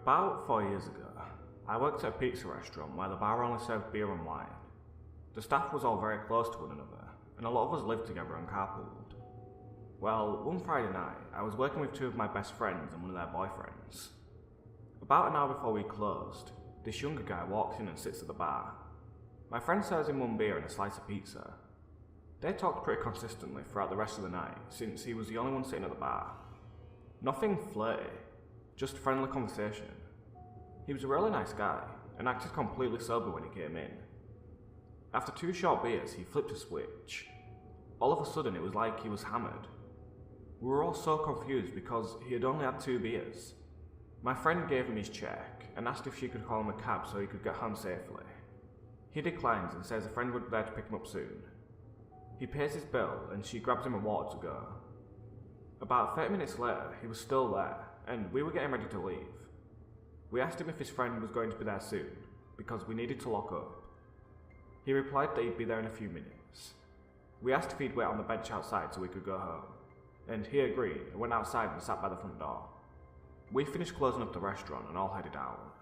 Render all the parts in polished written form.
About 4 years ago, I worked at a pizza restaurant where the bar only served beer and wine. The staff was all very close to one another, and a lot of us lived together and carpooled. Well, one Friday night, I was working with two of my best friends and one of their boyfriends. About an hour before we closed, this younger guy walks in and sits at the bar. My friend serves him one beer and a slice of pizza. They talked pretty consistently throughout the rest of the night, since he was the only one sitting at the bar. Nothing flirty, just friendly conversation. He was a really nice guy, and acted completely sober when he came in. After 2 short beers, he flipped a switch. All of a sudden, it was like he was hammered. We were all so confused because he had only had 2 beers. My friend gave him his check and asked if she could call him a cab so he could get home safely. He declines and says a friend would be there to pick him up soon. He pays his bill and she grabs him a water to go. About 30 minutes later, he was still there, and we were getting ready to leave. We asked him if his friend was going to be there soon, because we needed to lock up. He replied that he'd be there in a few minutes. We asked if he'd wait on the bench outside so we could go home, and he agreed and went outside and sat by the front door. We finished closing up the restaurant and all headed out.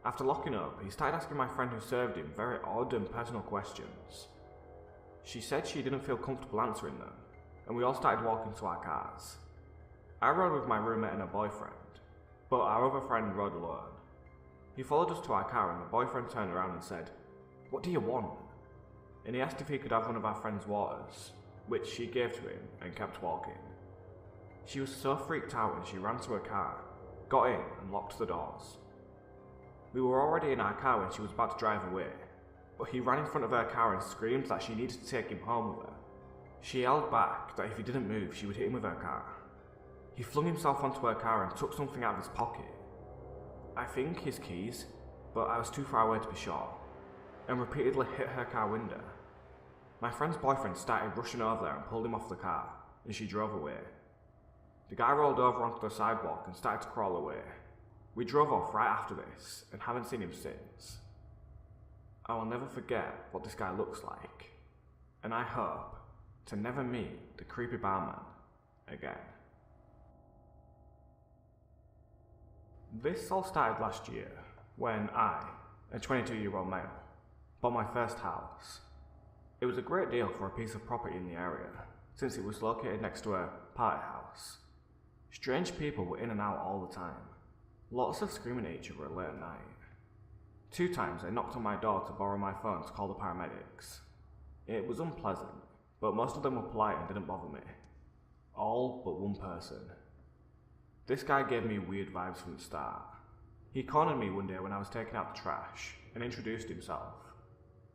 After locking up, he started asking my friend who served him very odd and personal questions. She said she didn't feel comfortable answering them, and we all started walking to our cars. I rode with my roommate and her boyfriend, but our other friend rode alone. He followed us to our car and the boyfriend turned around and said, "What do you want?" And he asked if he could have one of our friend's waters, which she gave to him and kept walking. She was so freaked out and she ran to her car, got in and locked the doors. We were already in our car when she was about to drive away, but he ran in front of her car and screamed that she needed to take him home with her. She yelled back that if he didn't move, she would hit him with her car. He flung himself onto her car and took something out of his pocket. I think his keys, but I was too far away to be sure, and repeatedly hit her car window. My friend's boyfriend started rushing over there and pulled him off the car, and she drove away. The guy rolled over onto the sidewalk and started to crawl away. We drove off right after this, and haven't seen him since. I will never forget what this guy looks like, and I hope to never meet the creepy barman again. This all started last year, when I, a 22-year-old male, bought my first house. It was a great deal for a piece of property in the area, since it was located next to a party house. Strange people were in and out all the time, lots of screaming at each other late at night. 2 times they knocked on my door to borrow my phone to call the paramedics. It was unpleasant, but most of them were polite and didn't bother me. All but one person. This guy gave me weird vibes from the start. He cornered me one day when I was taking out the trash and introduced himself.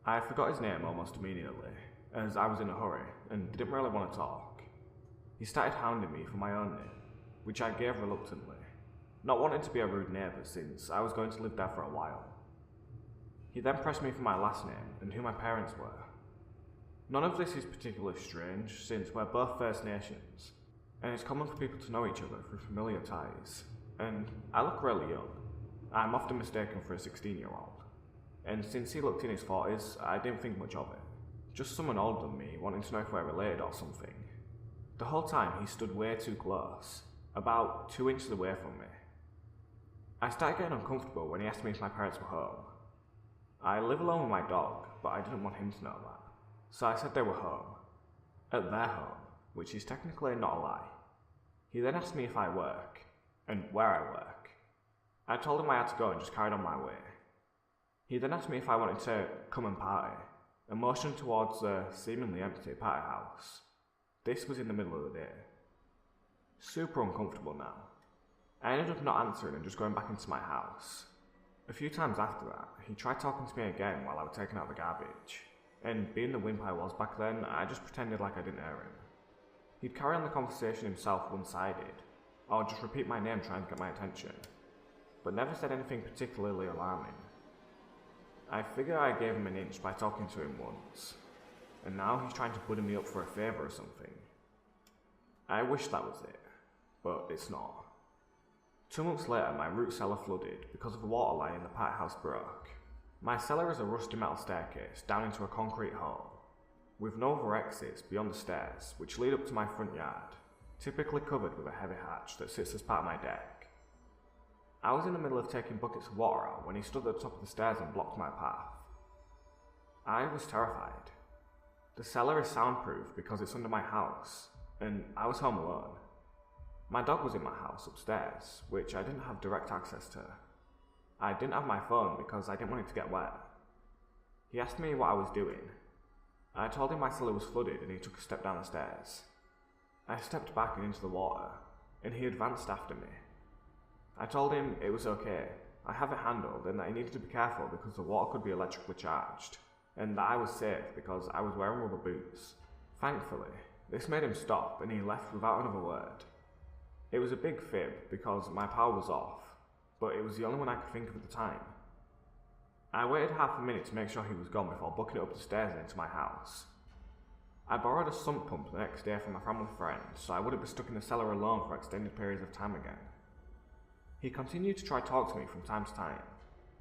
I forgot his name almost immediately, as I was in a hurry and didn't really want to talk. He started hounding me for my own name, which I gave reluctantly, not wanting to be a rude neighbour since I was going to live there for a while. He then pressed me for my last name and who my parents were. None of this is particularly strange since we're both First Nations, and it's common for people to know each other through familiar ties, and I look really young. I'm often mistaken for a 16-year-old, and since he looked in his 40s, I didn't think much of it. Just someone older than me wanting to know if we're related or something. The whole time he stood way too close, about 2 inches away from me. I started getting uncomfortable when he asked me if my parents were home. I live alone with my dog, but I didn't want him to know that, so I said they were home. At their home, which is technically not a lie. He then asked me if I work, and where I work. I told him I had to go and just carried on my way. He then asked me if I wanted to come and party, and motioned towards the seemingly empty party house. This was in the middle of the day. Super uncomfortable now. I ended up not answering and just going back into my house. A few times after that, he tried talking to me again while I was taking out the garbage, and being the wimp I was back then, I just pretended like I didn't hear him. He'd carry on the conversation himself one-sided, or just repeat my name trying to get my attention, but never said anything particularly alarming. I figure I gave him an inch by talking to him once, and now he's trying to buddy me up for a favour or something. I wish that was it, but it's not. 2 months later, my root cellar flooded because of a water line in the party house broke. My cellar is a rusty metal staircase down into a concrete hole, with no other exits beyond the stairs which lead up to my front yard, typically covered with a heavy hatch that sits as part of my deck. I was in the middle of taking buckets of water out when he stood at the top of the stairs and blocked my path. I was terrified. The cellar is soundproof because it's under my house, and I was home alone. My dog was in my house upstairs, which I didn't have direct access to. I didn't have my phone because I didn't want it to get wet. He asked me what I was doing. I told him my cellar was flooded and he took a step down the stairs. I stepped back and into the water, and he advanced after me. I told him it was okay, I have it handled, and that he needed to be careful because the water could be electrically charged, and that I was safe because I was wearing rubber boots. Thankfully, this made him stop and he left without another word. It was a big fib because my power was off, but it was the only one I could think of at the time. I waited half a minute to make sure he was gone before booking it up the stairs and into my house. I borrowed a sump pump the next day from a family friend, so I wouldn't be stuck in the cellar alone for extended periods of time again. He continued to try to talk to me from time to time,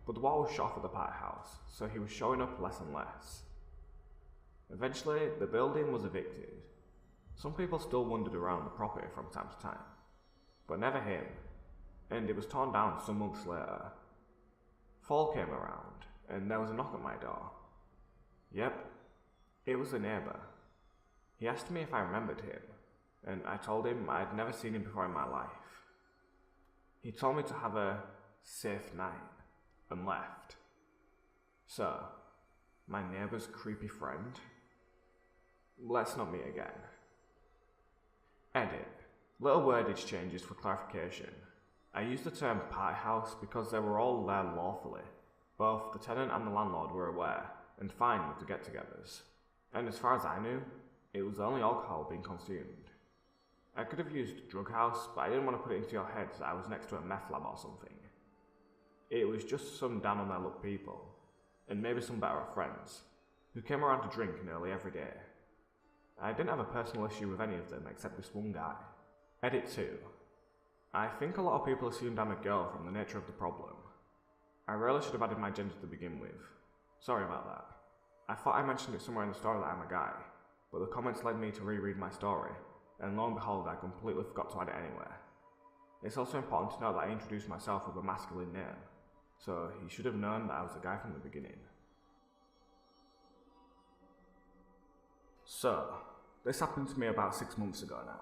but the wall was shut off at the party house, so he was showing up less and less. Eventually, the building was evicted. Some people still wandered around the property from time to time, but never him, and it was torn down some months later. Fall came around, and there was a knock at my door. Yep, it was a neighbour. He asked me if I remembered him, and I told him I'd never seen him before in my life. He told me to have a safe night, and left. So, my neighbour's creepy friend? Let's not meet again. Edit. Little wordage changes for clarification. I use the term party house because they were all there lawfully. Both the tenant and the landlord were aware and fine with the get-togethers. And as far as I knew, it was only alcohol being consumed. I could have used drug house, but I didn't want to put it into your head that I was next to a meth lab or something. It was just some down on their luck people, and maybe some better off friends, who came around to drink nearly every day. I didn't have a personal issue with any of them except this one guy. Edit 2. I think a lot of people assumed I'm a girl from the nature of the problem. I really should have added my gender to begin with. Sorry about that. I thought I mentioned it somewhere in the story that I'm a guy, but the comments led me to reread my story, and lo and behold I completely forgot to add it anywhere. It's also important to note that I introduced myself with a masculine name, so he should have known that I was a guy from the beginning. So, this happened to me about 6 months ago now.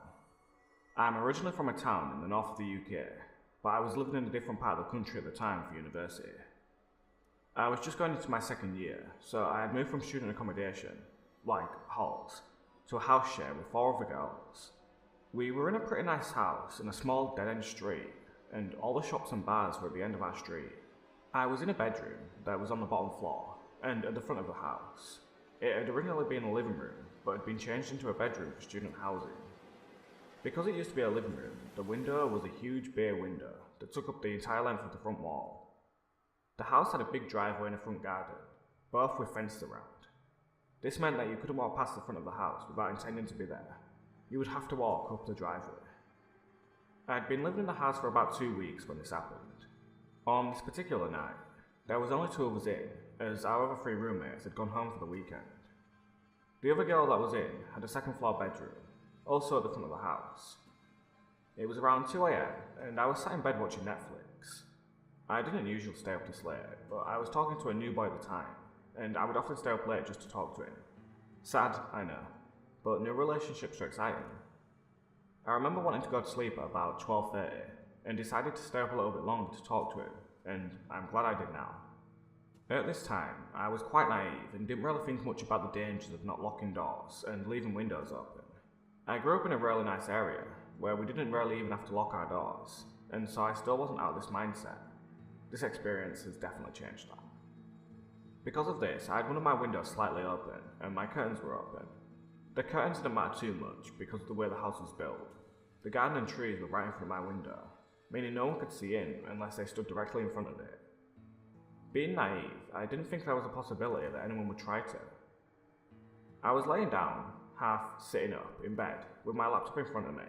I'm originally from a town in the north of the UK, but I was living in a different part of the country at the time for university. I was just going into my second year, so I had moved from student accommodation, like halls, to a house share with 4 other girls. We were in a pretty nice house in a small dead-end street, and all the shops and bars were at the end of our street. I was in a bedroom that was on the bottom floor, and at the front of the house. It had originally been a living room, but had been changed into a bedroom for student housing. Because it used to be a living room, the window was a huge bay window that took up the entire length of the front wall. The house had a big driveway and a front garden, both with fences around. This meant that you couldn't walk past the front of the house without intending to be there. You would have to walk up the driveway. I had been living in the house for about 2 weeks when this happened. On this particular night, there was only 2 of us in, as our other 3 roommates had gone home for the weekend. The other girl that was in had a second floor bedroom, also at the front of the house. It was around 2 AM, and I was sat in bed watching Netflix. I didn't usually stay up this late, but I was talking to a new boy at the time, and I would often stay up late just to talk to him. Sad, I know, but new relationships are exciting. I remember wanting to go to sleep at about 12:30, and decided to stay up a little bit longer to talk to him, and I'm glad I did now. At this time, I was quite naive and didn't really think much about the dangers of not locking doors and leaving windows open. I grew up in a really nice area, where we didn't really even have to lock our doors, and so I still wasn't out of this mindset. This experience has definitely changed that. Because of this, I had one of my windows slightly open, and my curtains were open. The curtains didn't matter too much because of the way the house was built. The garden and trees were right in front of my window, meaning no one could see in unless they stood directly in front of it. Being naive, I didn't think there was a possibility that anyone would try to. I was laying down, half sitting up, in bed, with my laptop in front of me.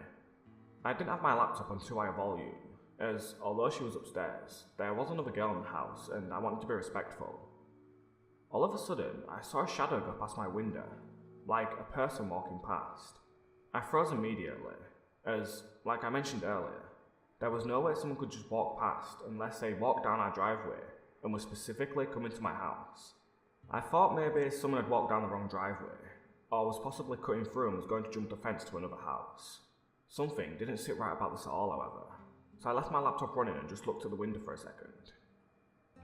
I didn't have my laptop on too high a volume, as although she was upstairs, there was another girl in the house and I wanted to be respectful. All of a sudden, I saw a shadow go past my window, like a person walking past. I froze immediately, as, like I mentioned earlier, There was no way someone could just walk past unless they walked down our driveway and was specifically coming to my house. I thought maybe someone had walked down the wrong driveway, or was possibly cutting through and was going to jump the fence to another house. Something didn't sit right about this at all, however, so I left my laptop running and just looked at the window for a second.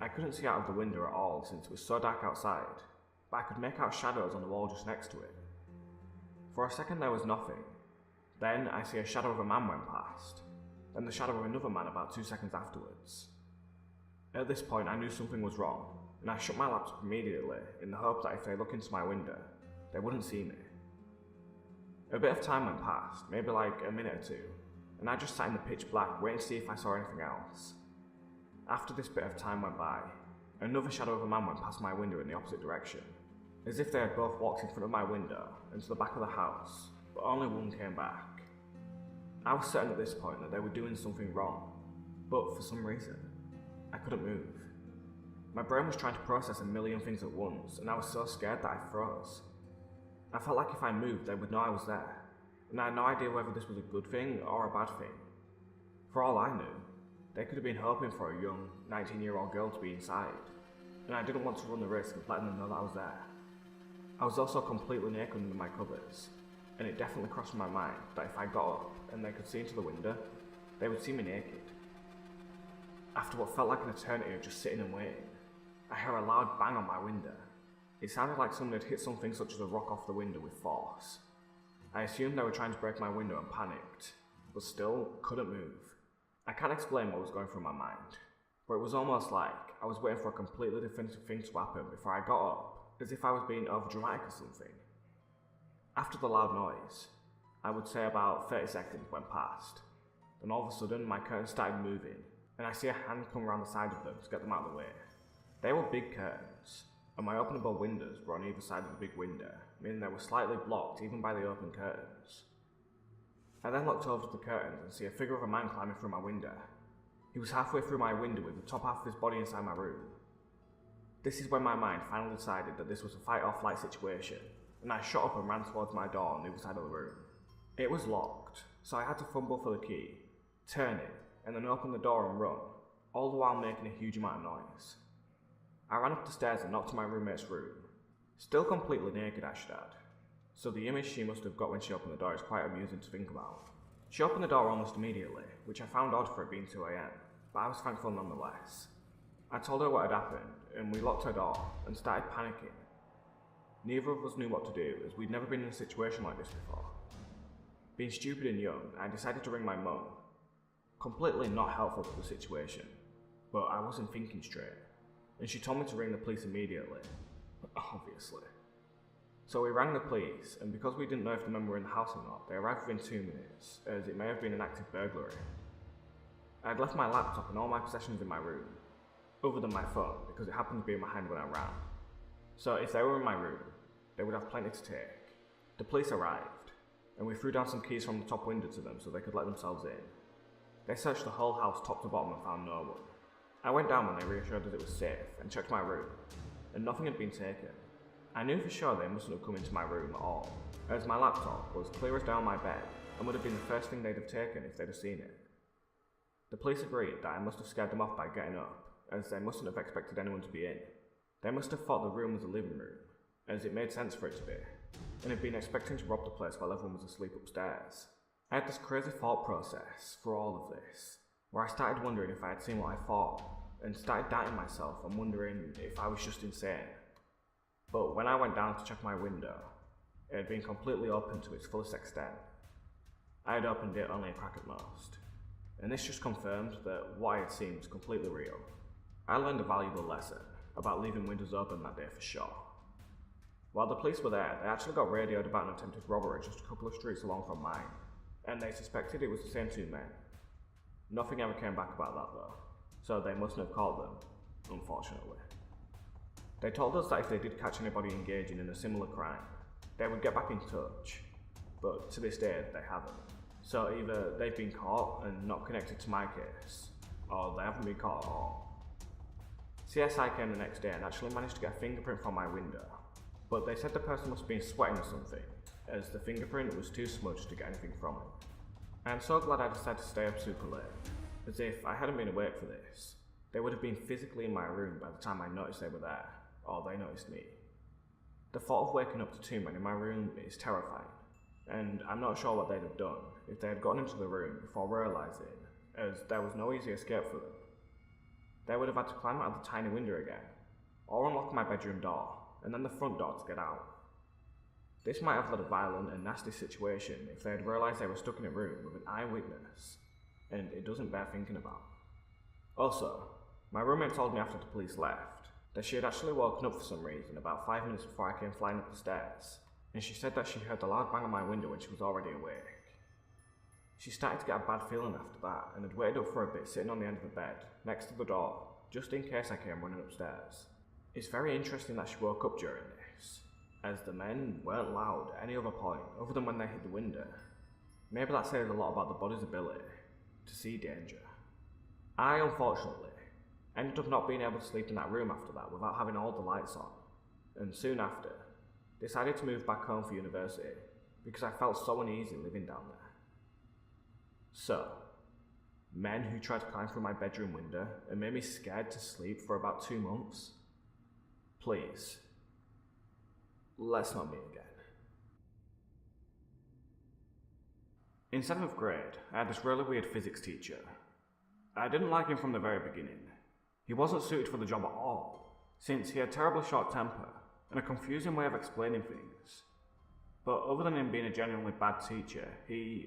I couldn't see out of the window at all since it was so dark outside, but I could make out shadows on the wall just next to it. For a second there was nothing. Then I see a shadow of a man went past, then the shadow of another man about 2 seconds afterwards. At this point I knew something was wrong, and I shut my laptop immediately in the hope that if they look into my window, they wouldn't see me. A bit of time went past, maybe like a minute or two, and I just sat in the pitch black waiting to see if I saw anything else. After this bit of time went by, another shadow of a man went past my window in the opposite direction, as if they had both walked in front of my window and to the back of the house, but only one came back. I was certain at this point that they were doing something wrong, but for some reason, I couldn't move. My brain was trying to process a million things at once, and I was so scared that I froze. I felt like if I moved, they would know I was there, and I had no idea whether this was a good thing or a bad thing. For all I knew, they could have been hoping for a young, 19-year-old girl to be inside, and I didn't want to run the risk of letting them know that I was there. I was also completely naked under my covers, and it definitely crossed my mind that if I got up and they could see into the window, they would see me naked. After what felt like an eternity of just sitting and waiting, I heard a loud bang on my window. It sounded like someone had hit something such as a rock off the window with force. I assumed they were trying to break my window and panicked, but still couldn't move. I can't explain what was going through my mind, but it was almost like I was waiting for a completely different thing to happen before I got up, as if I was being overdramatic or something. After the loud noise, I would say about 30 seconds went past. Then all of a sudden my curtains started moving, and I see a hand come around the side of them to get them out of the way. They were big curtains, and my openable windows were on either side of the big window, meaning they were slightly blocked even by the open curtains. I then looked over to the curtains and see a figure of a man climbing through my window. He was halfway through my window with the top half of his body inside my room. This is when my mind finally decided that this was a fight or flight situation, and I shot up and ran towards my door on the other side of the room. It was locked, so I had to fumble for the key, turn it, and then open the door and run, all the while making a huge amount of noise. I ran up the stairs and knocked to my roommate's room. Still completely naked, I should add, so the image she must have got when she opened the door is quite amusing to think about. She opened the door almost immediately, which I found odd for it being 2 AM, but I was thankful nonetheless. I told her what had happened, and we locked her door and started panicking. Neither of us knew what to do, as we'd never been in a situation like this before. Being stupid and young, I decided to ring my mum. Completely not helpful to the situation, but I wasn't thinking straight, and she told me to ring the police immediately, obviously. So we rang the police, and because we didn't know if the men were in the house or not, they arrived within 2 minutes, as it may have been an active burglary. I had left my laptop and all my possessions in my room, other than my phone, because it happened to be in my hand when I ran. So if they were in my room, they would have plenty to take. The police arrived, and we threw down some keys from the top window to them so they could let themselves in. They searched the whole house top to bottom and found no one. I went down when they reassured us it was safe and checked my room, and nothing had been taken. I knew for sure they mustn't have come into my room at all, as my laptop was clear as day on my bed and would have been the first thing they'd have taken if they'd have seen it. The police agreed that I must have scared them off by getting up, as they mustn't have expected anyone to be in. They must have thought the room was a living room, as it made sense for it to be, and had been expecting to rob the place while everyone was asleep upstairs. I had this crazy thought process for all of this, where I started wondering if I had seen what I thought, and started doubting myself and wondering if I was just insane. But when I went down to check my window, it had been completely open to its fullest extent. I had opened it only a crack at most, and this just confirmed that what I had seen was completely real. I learned a valuable lesson about leaving windows open that day for sure. While the police were there, they actually got radioed about an attempted robbery just a couple of streets along from mine, and they suspected it was the same 2 men. Nothing ever came back about that though, so they mustn't have caught them, unfortunately. They told us that if they did catch anybody engaging in a similar crime, they would get back in touch, but to this day they haven't. So either they've been caught and not connected to my case, or they haven't been caught at all. CSI came the next day and actually managed to get a fingerprint from my window, but they said the person must have been sweating or something, as the fingerprint was too smudged to get anything from it. I am so glad I decided to stay up super late, as if I hadn't been awake for this. They would have been physically in my room by the time I noticed they were there, or they noticed me. The thought of waking up to two men in my room is terrifying, and I'm not sure what they'd have done if they had gotten into the room before realising, as there was no easy escape for them. They would have had to climb out of the tiny window again, or unlock my bedroom door, and then the front door to get out. This might have led a violent and nasty situation if they had realised they were stuck in a room with an eyewitness, and it doesn't bear thinking about. Also, my roommate told me after the police left that she had actually woken up for some reason about 5 minutes before I came flying up the stairs, and she said that she heard the loud bang on my window when she was already awake. She started to get a bad feeling after that and had waited up for a bit sitting on the end of the bed, next to the door, just in case I came running upstairs. It's very interesting that she woke up during this, as the men weren't loud at any other point other than when they hit the window. Maybe that says a lot about the body's ability to see danger. I, unfortunately, ended up not being able to sleep in that room after that without having all the lights on, and soon after, decided to move back home for university because I felt so uneasy living down there. So, men who tried to climb through my bedroom window and made me scared to sleep for about 2 months? Please, let's not meet again. In 7th grade, I had this really weird physics teacher. I didn't like him from the very beginning. He wasn't suited for the job at all, since he had terribly short temper and a confusing way of explaining things. But other than him being a genuinely bad teacher, he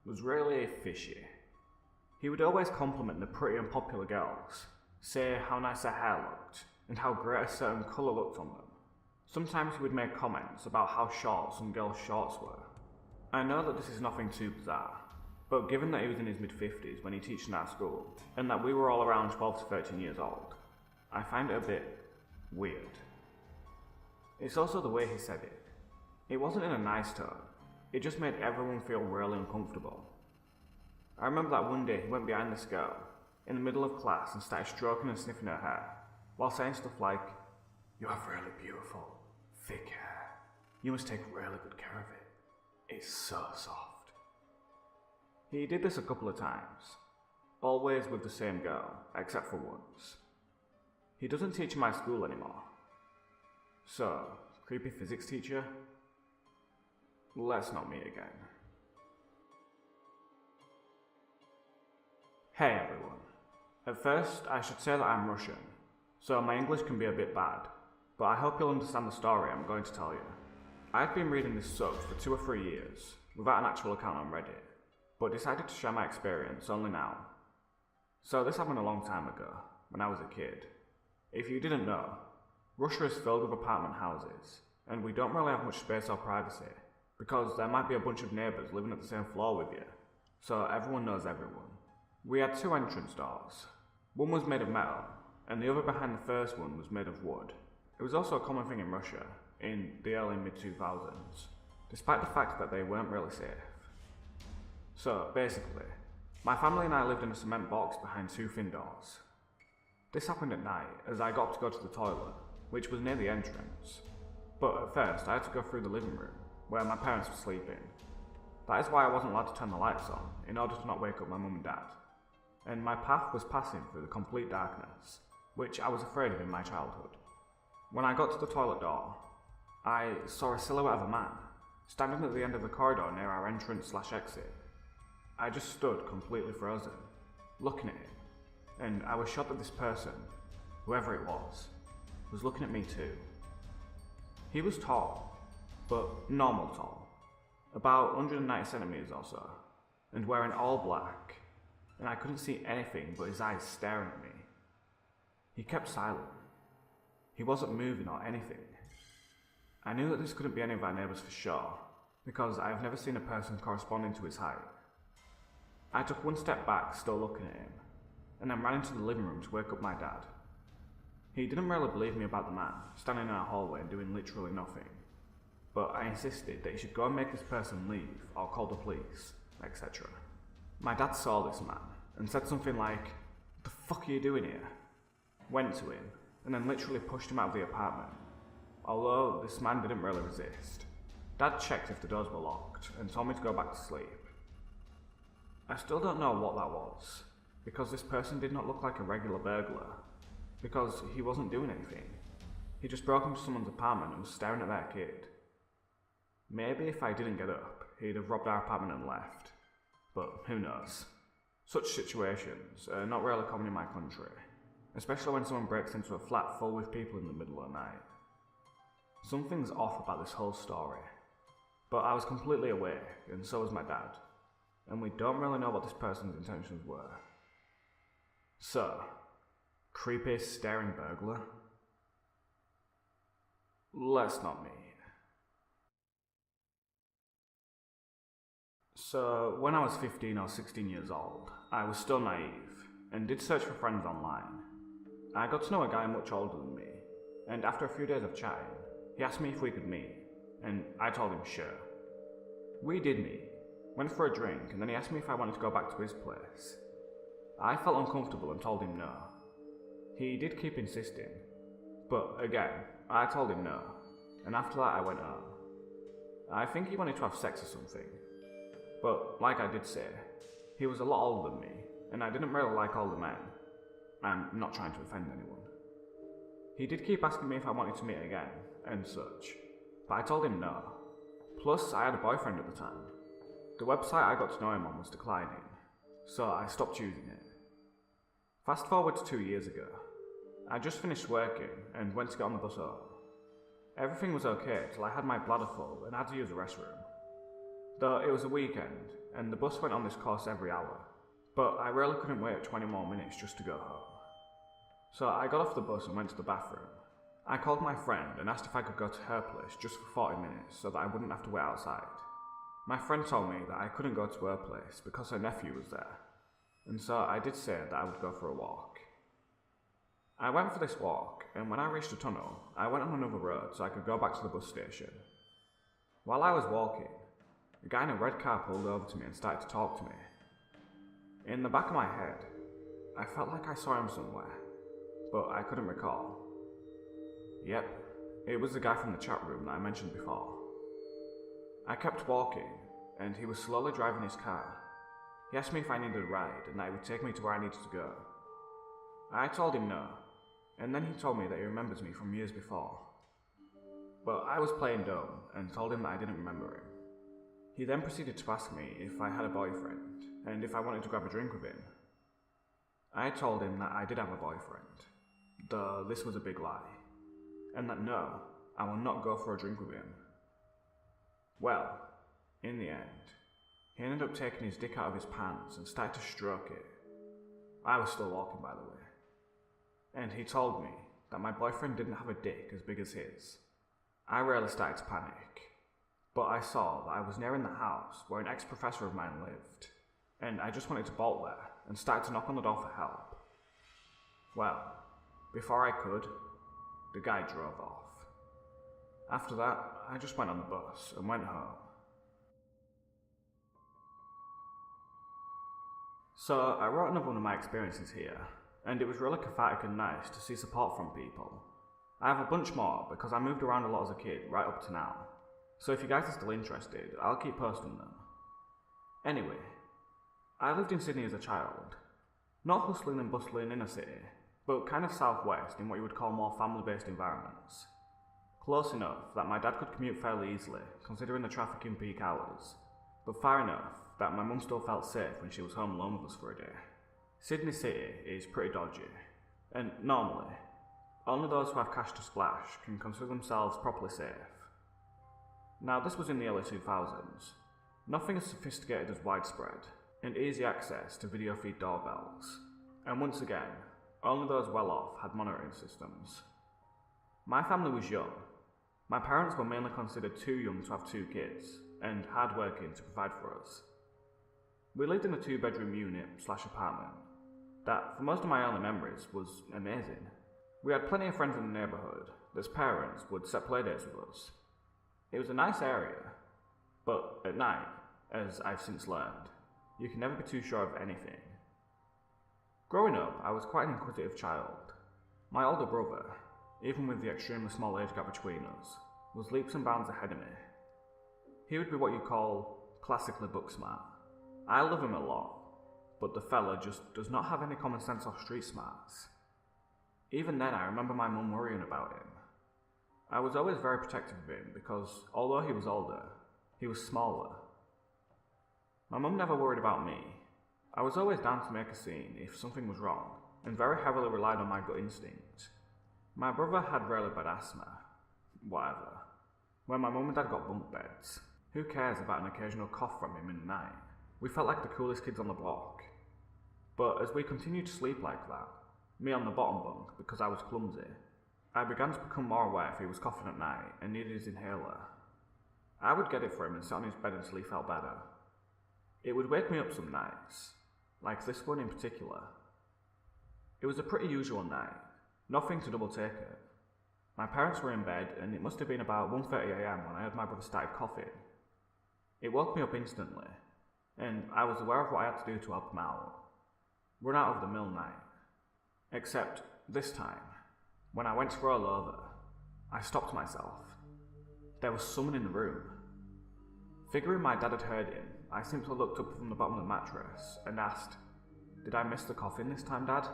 was really fishy. He would always compliment the pretty and popular girls, say how nice their hair looked, and how great a certain colour looked on them. Sometimes he would make comments about how short some girls' shorts were. I know that this is nothing too bizarre, but given that he was in his mid-50s when he taught in our school, and that we were all around 12 to 13 years old, I find it a bit weird. It's also the way he said it. It wasn't in a nice tone, it just made everyone feel really uncomfortable. I remember that one day he went behind this girl, in the middle of class, and started stroking and sniffing her hair, while saying stuff like, "You have really beautiful, thick hair. You must take really good care of it. It's so soft." He did this a couple of times, always with the same girl, except for once. He doesn't teach in my school anymore. So, creepy physics teacher? Let's not meet again. Hey everyone. At first, I should say that I'm Russian, so my English can be a bit bad, but I hope you'll understand the story I'm going to tell you. I've been reading this sub for 2 or 3 years, without an actual account on Reddit, but decided to share my experience only now. So this happened a long time ago, when I was a kid. If you didn't know, Russia is filled with apartment houses, and we don't really have much space or privacy, because there might be a bunch of neighbours living at the same floor with you, so everyone knows everyone. We had 2 entrance doors. One was made of metal, and the other behind the first one was made of wood. It was also a common thing in Russia, in the early mid-2000s, despite the fact that they weren't really safe. So, basically, my family and I lived in a cement box behind 2 thin doors. This happened at night, as I got to go to the toilet, which was near the entrance. But at first, I had to go through the living room, where my parents were sleeping. That is why I wasn't allowed to turn the lights on, in order to not wake up my mum and dad. And my path was passing through the complete darkness, which I was afraid of in my childhood. When I got to the toilet door, I saw a silhouette of a man, standing at the end of the corridor near our entrance/exit. I just stood completely frozen, looking at him, and I was shocked that this person, whoever it was looking at me too. He was tall, but normal tall, about 190 centimeters or so, and wearing all black, and I couldn't see anything but his eyes staring at me. He kept silent. He wasn't moving or anything. I knew that this couldn't be any of our neighbours for sure, because I have never seen a person corresponding to his height. I took 1 step back, still looking at him, and then ran into the living room to wake up my dad. He didn't really believe me about the man, standing in our hallway and doing literally nothing, but I insisted that he should go and make this person leave, or call the police, etc. My dad saw this man, and said something like, "What the fuck are you doing here?" Went to him, and then literally pushed him out of the apartment. Although this man didn't really resist. Dad checked if the doors were locked, and told me to go back to sleep. I still don't know what that was, because this person did not look like a regular burglar, because he wasn't doing anything. He just broke into someone's apartment and was staring at their kid. Maybe if I didn't get up, he'd have robbed our apartment and left, but who knows. Such situations are not really common in my country, especially when someone breaks into a flat full with people in the middle of the night. Something's off about this whole story, but I was completely awake, and so was my dad, and we don't really know what this person's intentions were. So, creepy staring burglar? Let's not mean. So, when I was 15 or 16 years old, I was still naive, and did search for friends online. I got to know a guy much older than me, and after a few days of chatting, he asked me if we could meet, and I told him sure. We did meet, went for a drink, and then he asked me if I wanted to go back to his place. I felt uncomfortable and told him no. He did keep insisting, but again, I told him no, and after that I went home. I think he wanted to have sex or something, but like I did say, he was a lot older than me, and I didn't really like older men. I'm not trying to offend anyone. He did keep asking me if I wanted to meet again, and such, but I told him no. Plus, I had a boyfriend at the time. The website I got to know him on was declining, so I stopped using it. Fast forward to 2 years ago. I just finished working and went to get on the bus home. Everything was okay till I had my bladder full and had to use the restroom. Though it was a weekend, and the bus went on this course every hour, but I really couldn't wait 20 more minutes just to go home. So I got off the bus and went to the bathroom. I called my friend and asked if I could go to her place just for 40 minutes so that I wouldn't have to wait outside. My friend told me that I couldn't go to her place because her nephew was there, and so I did say that I would go for a walk. I went for this walk, and when I reached the tunnel, I went on another road so I could go back to the bus station. While I was walking, a guy in a red car pulled over to me and started to talk to me. In the back of my head, I felt like I saw him somewhere, but I couldn't recall. Yep, it was the guy from the chat room that I mentioned before. I kept walking, and he was slowly driving his car. He asked me if I needed a ride and that he would take me to where I needed to go. I told him no, and then he told me that he remembers me from years before. But I was playing dumb and told him that I didn't remember him. He then proceeded to ask me if I had a boyfriend and if I wanted to grab a drink with him. I told him that I did have a boyfriend, though this was a big lie, and that no, I will not go for a drink with him. Well, in the end, he ended up taking his dick out of his pants and started to stroke it. I was still walking, by the way. And he told me that my boyfriend didn't have a dick as big as his. I really started to panic, but I saw that I was nearing the house where an ex-professor of mine lived, and I just wanted to bolt there and started to knock on the door for help. Well, before I could, the guy drove off. After that, I just went on the bus and went home. So I wrote another one of my experiences here, and it was really cathartic and nice to see support from people. I have a bunch more because I moved around a lot as a kid right up to now, so if you guys are still interested, I'll keep posting them. Anyway, I lived in Sydney as a child. Not hustling and bustling inner city, but kind of southwest in what you would call more family-based environments. Close enough that my dad could commute fairly easily, considering the traffic in peak hours, but far enough that my mum still felt safe when she was home alone with us for a day. Sydney City is pretty dodgy, and normally, only those who have cash to splash can consider themselves properly safe. Now this was in the early 2000s. Nothing as sophisticated as widespread, and easy access to video feed doorbells, and once again, only those well off had monitoring systems. My family was young. My parents were mainly considered too young to have 2 kids, and hard-working to provide for us. We lived in a 2-bedroom unit/apartment that, for most of my early memories, was amazing. We had plenty of friends in the neighbourhood that's parents would set playdates with us. It was a nice area, but at night, as I've since learned, you can never be too sure of anything. Growing up, I was quite an inquisitive child. My older brother, even with the extremely small age gap between us, was leaps and bounds ahead of me. He would be what you call classically book smart. I love him a lot, but the fella just does not have any common sense or street smarts. Even then, I remember my mum worrying about him. I was always very protective of him because, although he was older, he was smaller. My mum never worried about me. I was always down to make a scene if something was wrong, and very heavily relied on my gut instinct. My brother had really bad asthma. Whatever. When my mum and dad got bunk beds, who cares about an occasional cough from him in the night? We felt like the coolest kids on the block. But as we continued to sleep like that, me on the bottom bunk because I was clumsy, I began to become more aware if he was coughing at night and needed his inhaler. I would get it for him and sit on his bed until he felt better. It would wake me up some nights, like this one in particular. It was a pretty usual night, nothing to double take it. My parents were in bed and it must have been about 1:30 AM when I heard my brother started coughing. It woke me up instantly, and I was aware of what I had to do to help him out. Run out of the mill night. Except this time, when I went to roll over, I stopped myself. There was someone in the room. Figuring my dad had heard him, I simply looked up from the bottom of the mattress and asked, "Did I miss the coughing this time, Dad?"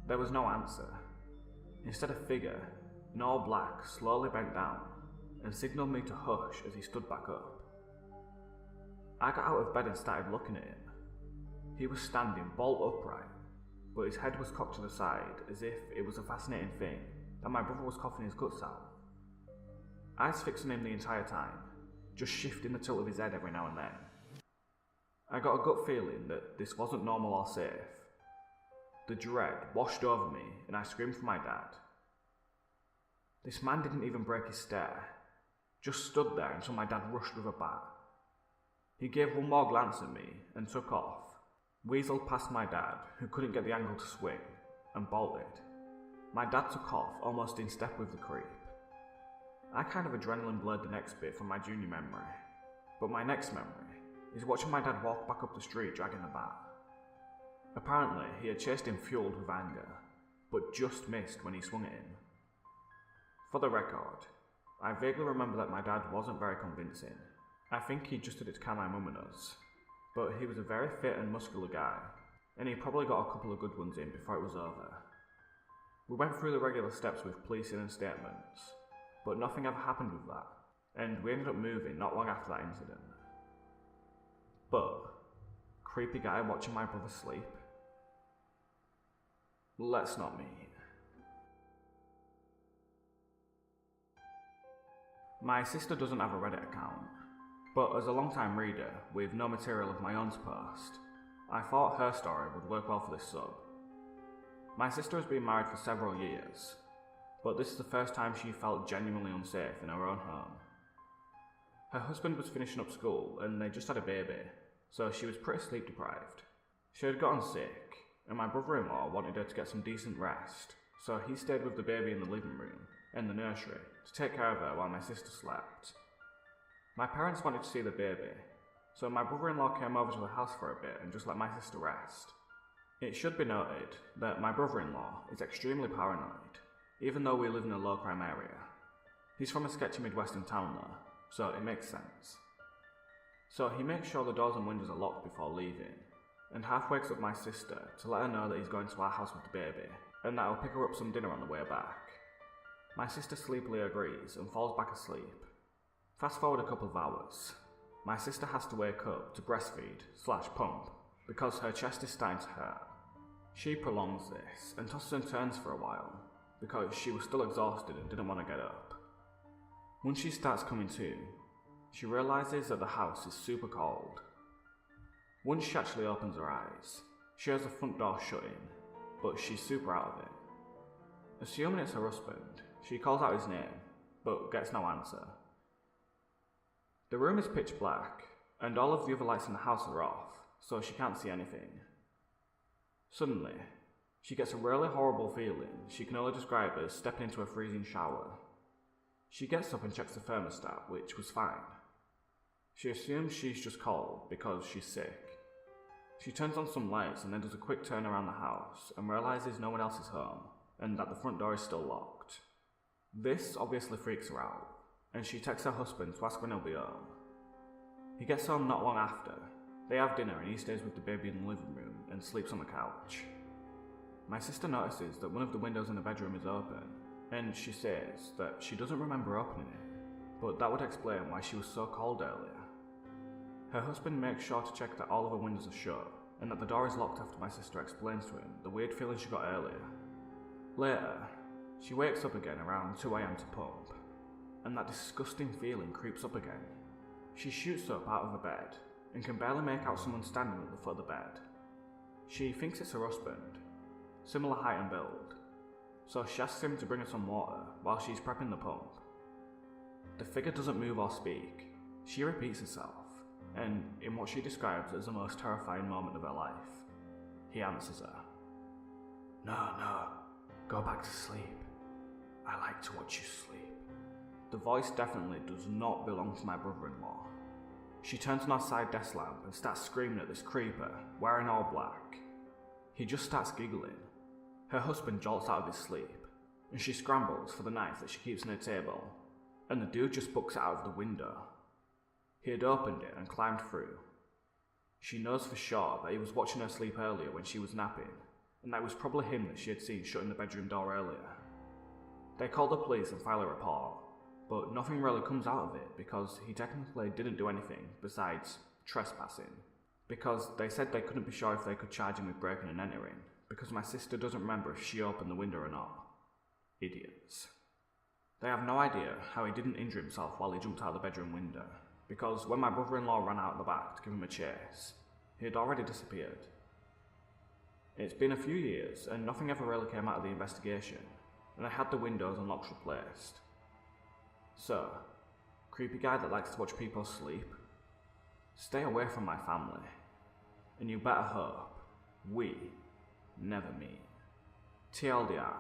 There was no answer. Instead, a figure, in all black, slowly bent down and signalled me to hush as he stood back up. I got out of bed and started looking at him. He was standing bolt upright, but his head was cocked to the side as if it was a fascinating thing that my brother was coughing his guts out. Eyes fixed on him the entire time, just shifting the tilt of his head every now and then. I got a gut feeling that this wasn't normal or safe. The dread washed over me and I screamed for my dad. This man didn't even break his stare, just stood there until my dad rushed with a bat. He gave one more glance at me and took off, weaseled past my dad, who couldn't get the angle to swing, and bolted. My dad took off almost in step with the creep. I kind of adrenaline blurred the next bit from my junior memory, but my next memory is watching my dad walk back up the street dragging the bat. Apparently, he had chased him fueled with anger, but just missed when he swung at him. For the record, I vaguely remember that my dad wasn't very convincing. I think he just did it to calm my mum and us, but he was a very fit and muscular guy, and he probably got a couple of good ones in before it was over. We went through the regular steps with policing and statements, but nothing ever happened with that, and we ended up moving not long after that incident. But, creepy guy watching my brother sleep? Let's not meet. My sister doesn't have a Reddit account, but as a long-time reader with no material of my own to post, I thought her story would work well for this sub. My sister has been married for several years, but this is the first time she felt genuinely unsafe in her own home. Her husband was finishing up school and they just had a baby, so she was pretty sleep deprived. She had gotten sick, and my brother-in-law wanted her to get some decent rest, so he stayed with the baby in the living room and the nursery to take care of her while my sister slept. My parents wanted to see the baby, so my brother-in-law came over to the house for a bit and just let my sister rest. It should be noted that my brother-in-law is extremely paranoid, even though we live in a low-crime area. He's from a sketchy Midwestern town though, so it makes sense. So he makes sure the doors and windows are locked before leaving, and half wakes up my sister to let her know that he's going to our house with the baby, and that he'll pick her up some dinner on the way back. My sister sleepily agrees and falls back asleep. Fast forward a couple of hours. My sister has to wake up to breastfeed/pump because her chest is starting to hurt. She prolongs this and tosses and turns for a while because she was still exhausted and didn't want to get up. Once she starts coming to, she realises that the house is super cold. Once she actually opens her eyes, she hears the front door shutting, but she's super out of it. Assuming it's her husband, she calls out his name, but gets no answer. The room is pitch black, and all of the other lights in the house are off, so she can't see anything. Suddenly, she gets a really horrible feeling she can only describe as stepping into a freezing shower. She gets up and checks the thermostat, which was fine. She assumes she's just cold because she's sick. She turns on some lights and then does a quick turn around the house and realises no one else is home, and that the front door is still locked. This obviously freaks her out, and she texts her husband to ask when he'll be home. He gets home not long after, They have dinner and he stays with the baby in the living room and sleeps on the couch. My sister notices that one of the windows in the bedroom is open, and she says that she doesn't remember opening it, but that would explain why she was so cold earlier. Her husband makes sure to check that all of her windows are shut, and that the door is locked after my sister explains to him the weird feeling she got earlier. Later, she wakes up again around 2 AM to pump, and that disgusting feeling creeps up again. She shoots up out of her bed, and can barely make out someone standing at the foot of the bed. She thinks it's her husband, similar height and build, so she asks him to bring her some water while she's prepping the pump. The figure doesn't move or speak. She repeats herself, and in what she describes as the most terrifying moment of her life, he answers her. No, go back to sleep. I like to watch you sleep. The voice definitely does not belong to my brother-in-law. She turns on our side desk lamp and starts screaming at this creeper, wearing all black. He just starts giggling. Her husband jolts out of his sleep, and she scrambles for the knife that she keeps on her table, and the dude just books it out of the window. He had opened it and climbed through. She knows for sure that he was watching her sleep earlier when she was napping, and that it was probably him that she had seen shutting the bedroom door earlier. They call the police and file a report, but nothing really comes out of it because he technically didn't do anything besides trespassing, because they said they couldn't be sure if they could charge him with breaking and entering, because my sister doesn't remember if she opened the window or not. Idiots. They have no idea how he didn't injure himself while he jumped out the bedroom window, because when my brother-in-law ran out the back to give him a chase, he had already disappeared. It's been a few years and nothing ever really came out of the investigation, and I had the windows and locks replaced. So, creepy guy that likes to watch people sleep, stay away from my family, and you better hope we never meet. TLDR,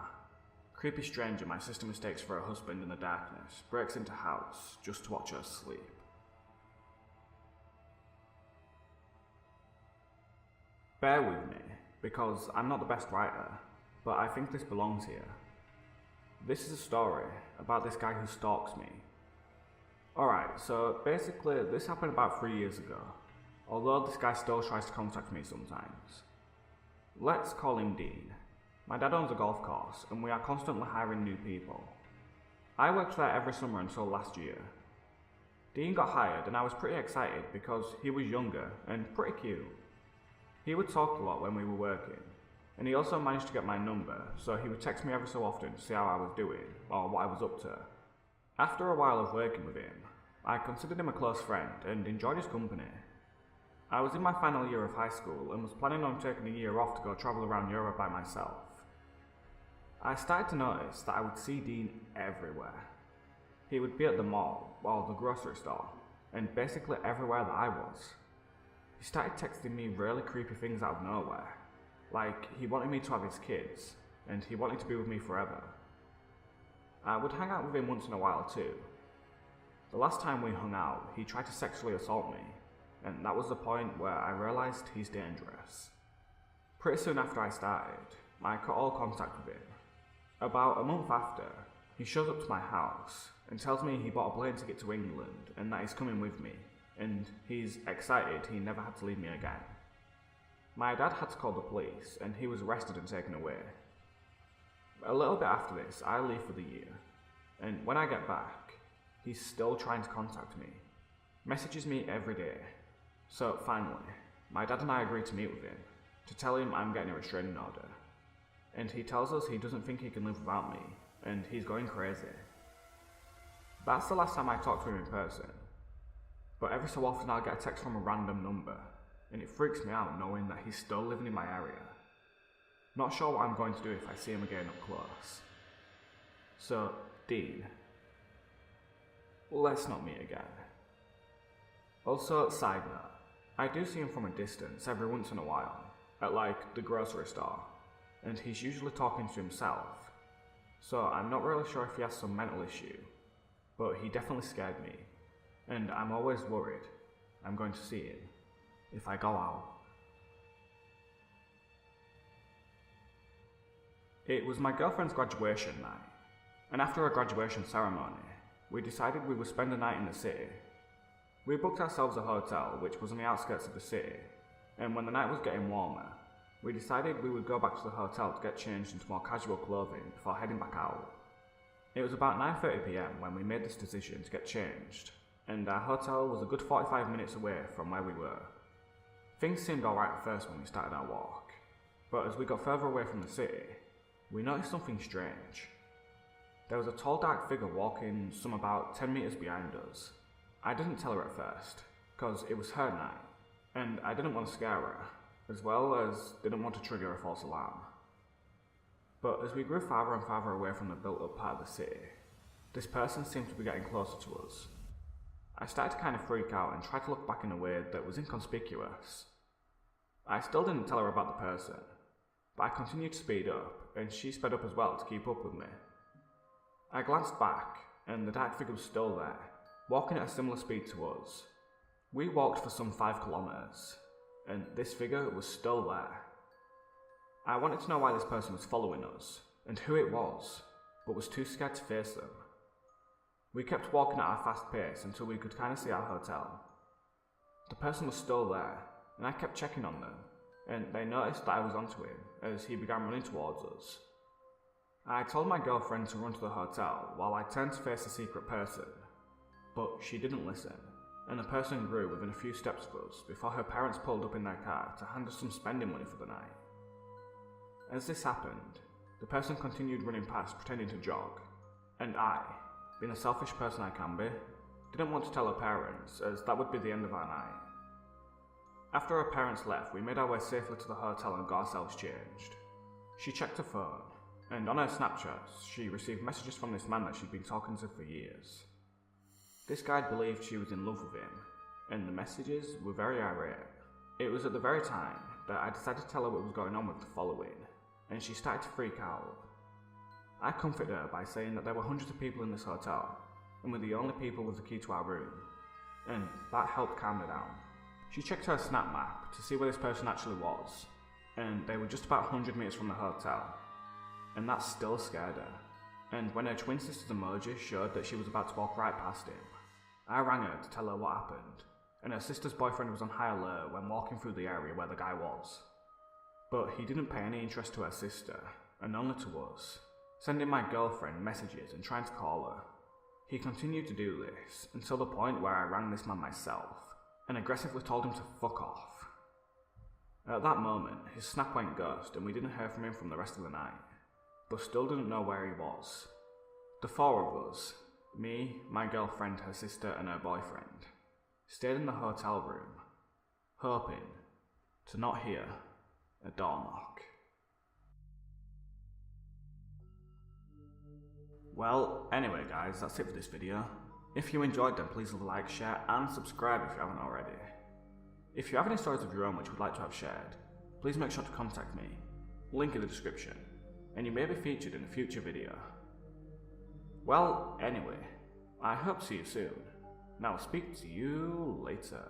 creepy stranger my sister mistakes for her husband in the darkness breaks into house just to watch her sleep. Bear with me, because I'm not the best writer, but I think this belongs here. This is a story about this guy who stalks me. Alright, so basically this happened about 3 years ago, although this guy still tries to contact me sometimes. Let's call him Dean. My dad owns a golf course, and we are constantly hiring new people. I worked there every summer until last year. Dean got hired and I was pretty excited because he was younger and pretty cute. He would talk a lot when we were working, and he also managed to get my number, so he would text me every so often to see how I was doing, or what I was up to. After a while of working with him, I considered him a close friend and enjoyed his company. I was in my final year of high school and was planning on taking a year off to go travel around Europe by myself. I started to notice that I would see Dean everywhere. He would be at the mall, or the grocery store, and basically everywhere that I was. He started texting me really creepy things out of nowhere, like he wanted me to have his kids, and he wanted to be with me forever. I would hang out with him once in a while too. The last time we hung out, he tried to sexually assault me, and that was the point where I realised he's dangerous. Pretty soon after I started, I cut all contact with him. About a month after, he shows up to my house and tells me he bought a plane ticket to England and that he's coming with me, and he's excited he never had to leave me again. My dad had to call the police and he was arrested and taken away. A little bit after this, I leave for the year, and when I get back, he's still trying to contact me, messages me every day. So finally, my dad and I agree to meet with him, to tell him I'm getting a restraining order, and he tells us he doesn't think he can live without me, and he's going crazy. That's the last time I talked to him in person, but every so often I'll get a text from a random number, and it freaks me out knowing that he's still living in my area. Not sure what I'm going to do if I see him again up close. So, Dean, let's not meet again. Also, side note, I do see him from a distance every once in a while, at like the grocery store, and he's usually talking to himself, so I'm not really sure if he has some mental issue, but he definitely scared me, and I'm always worried I'm going to see him if I go out. It was my girlfriend's graduation night, and after a graduation ceremony, we decided we would spend a night in the city. We booked ourselves a hotel which was on the outskirts of the city, and when the night was getting warmer, we decided we would go back to the hotel to get changed into more casual clothing before heading back out. It was about 9:30 PM when we made this decision to get changed, and our hotel was a good 45 minutes away from where we were. Things seemed alright at first when we started our walk, but as we got further away from the city, we noticed something strange. There was a tall dark figure walking some about 10 meters behind us. I didn't tell her at first, cause it was her night, and I didn't want to scare her, as well as didn't want to trigger a false alarm. But as we grew farther and farther away from the built up part of the city, this person seemed to be getting closer to us. I started to kind of freak out and try to look back in a way that was inconspicuous. I still didn't tell her about the person, but I continued to speed up, and she sped up as well to keep up with me. I glanced back, and the dark figure was still there, walking at a similar speed to us. We walked for some 5 kilometers, and this figure was still there. I wanted to know why this person was following us, and who it was, but was too scared to face them. We kept walking at our fast pace until we could kind of see our hotel. The person was still there, and I kept checking on them, and they noticed that I was onto him as he began running towards us. I told my girlfriend to run to the hotel while I turned to face the secret person, but she didn't listen, and the person grew within a few steps of us before her parents pulled up in their car to hand us some spending money for the night. As this happened, the person continued running past pretending to jog, and I, being the selfish person I can be, didn't want to tell her parents as that would be the end of our night. After her parents left, we made our way safely to the hotel and got ourselves changed. She checked her phone, and on her Snapchats, she received messages from this man that she'd been talking to for years. This guy believed she was in love with him, and the messages were very irate. It was at the very time that I decided to tell her what was going on with the following, and she started to freak out. I comforted her by saying that there were hundreds of people in this hotel, and we're the only people with the key to our room, and that helped calm her down. She checked her snap map to see where this person actually was, and they were just about 100 meters from the hotel, and that still scared her. And when her twin sister's emoji showed that she was about to walk right past him, I rang her to tell her what happened, and her sister's boyfriend was on high alert when walking through the area where the guy was. But he didn't pay any interest to her sister, and only to us, sending my girlfriend messages and trying to call her. He continued to do this until the point where I rang this man myself, and aggressively told him to fuck off. At that moment, his snap went ghost and we didn't hear from him from the rest of the night, but still didn't know where he was. The 4 of us, me, my girlfriend, her sister and her boyfriend, stayed in the hotel room, hoping to not hear a door knock. Well, anyway guys, that's it for this video. If you enjoyed then please leave a like, share and subscribe if you haven't already. If you have any stories of your own which you would like to have shared, please make sure to contact me, link in the description, and you may be featured in a future video. Well, anyway, I hope to see you soon, and I'll speak to you later.